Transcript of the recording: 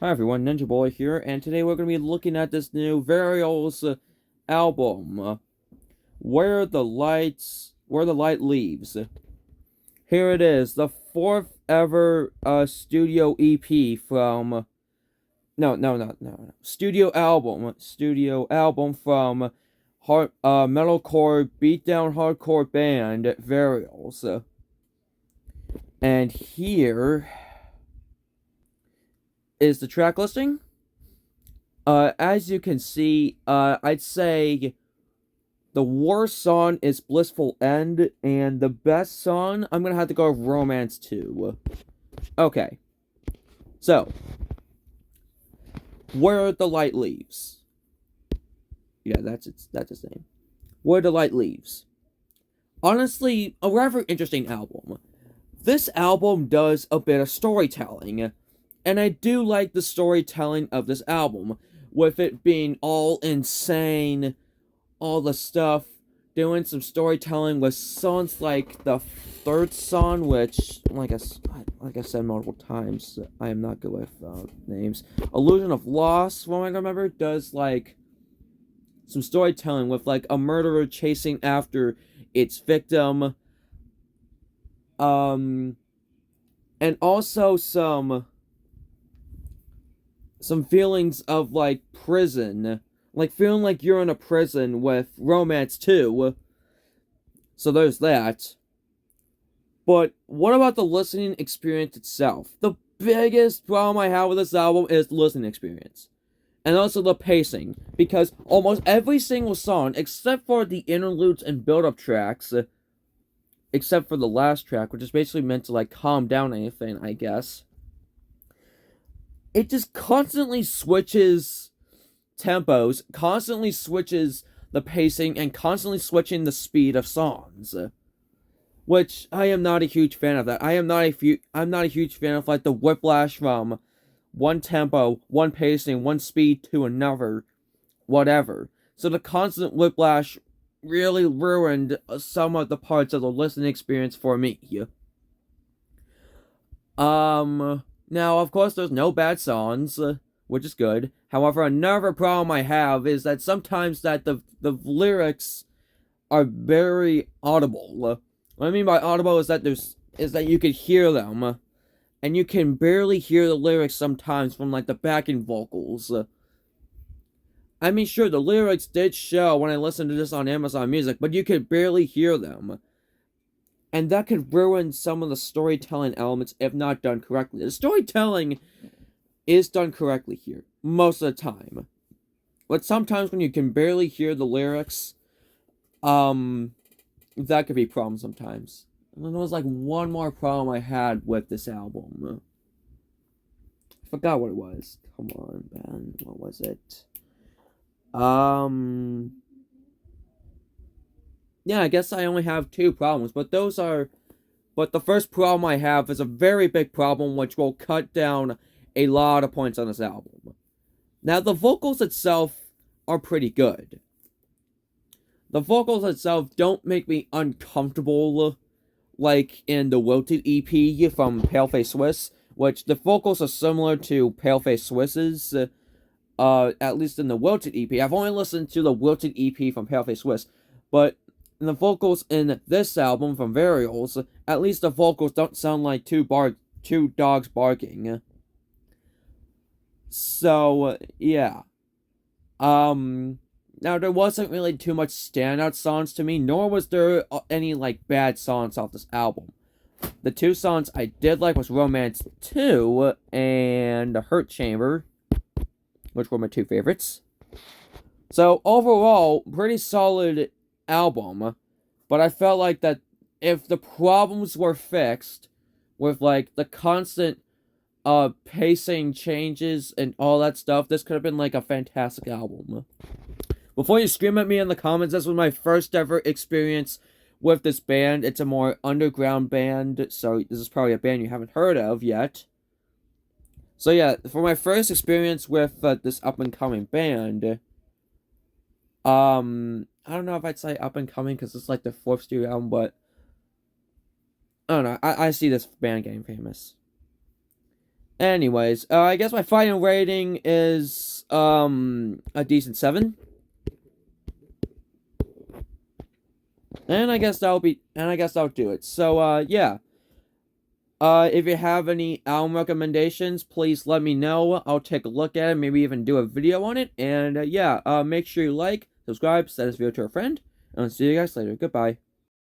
Hi everyone, Ninja Boy here, and today we're going to be looking at this new Varials album, Where the Light Leaves. Here it is, the fourth ever studio EP from, studio album from metalcore beatdown hardcore band Varials. And here is the track listing. As you can see, I'd say the worst song is Blissful End, and the best song, I'm gonna have to go with Romance 2. Okay. So, Where the Light Leaves. Yeah, that's its name. Where the Light Leaves. Honestly, a rather interesting album. This album does a bit of storytelling, and I do like the storytelling of this album, with it being all insane, all the stuff, doing some storytelling with songs like the third song, which, like I said multiple times, I am not good with names. Illusion of Loss, from what I remember, does like some storytelling with like a murderer chasing after its victim, and also some feelings of like prison, like feeling like you're in a prison with Romance 2. So there's that. But what about the listening experience itself? The biggest problem I have with this album is the listening experience. And also the pacing, because almost every single song, except for the interludes and build-up tracks, except for the last track, which is basically meant to like calm down anything, I guess, it just constantly switches tempos, constantly switches the pacing, and constantly switching the speed of songs. Which I am not a huge fan of that. I'm not a huge fan of like the whiplash from one tempo, one pacing, one speed to another, whatever. So the constant whiplash really ruined some of the parts of the listening experience for me. Now, of course, there's no bad songs, which is good. However, another problem I have is that sometimes that the lyrics are very audible. What I mean by audible is that you could hear them, and you can barely hear the lyrics sometimes from like the backing vocals. I mean, sure, the lyrics did show when I listened to this on Amazon Music, but you could barely hear them. And that could ruin some of the storytelling elements if not done correctly. The storytelling is done correctly here, most of the time. But sometimes when you can barely hear the lyrics, that could be a problem sometimes. And then there was like one more problem I had with this album. I forgot what it was. Come on, man. What was it? Yeah, I guess I only have two problems, but the first problem I have is a very big problem which will cut down a lot of points on this album. Now, the vocals itself are pretty good. The vocals itself don't make me uncomfortable like in the Wilted EP from Paleface Swiss, which the vocals are similar to Paleface Swiss's, at least in the Wilted EP. I've only listened to the Wilted EP from Paleface Swiss, but the vocals in this album from Varials, at least the vocals don't sound like two dogs barking. So, yeah. Now there wasn't really too much standout songs to me, nor was there any, like, bad songs off this album. The two songs I did like was Romance 2 and The Hurt Chamber, which were my two favorites. So, overall, pretty solid album, but I felt like that if the problems were fixed with like the constant pacing changes and all that stuff, this could have been like a fantastic album. Before you scream at me in the comments, this was my first ever experience with this band. It's a more underground band, so this is probably a band you haven't heard of yet. So yeah, for my first experience with this up and coming band, I don't know if I'd say up and coming because it's like the fourth studio album, but I don't know. I see this band getting famous. Anyways, I guess my final rating is a decent 7. And I guess that'll do it. So yeah. If you have any album recommendations, please let me know. I'll take a look at it, maybe even do a video on it. And yeah, make sure you like, subscribe, send this video to a friend, and I'll see you guys later. Goodbye.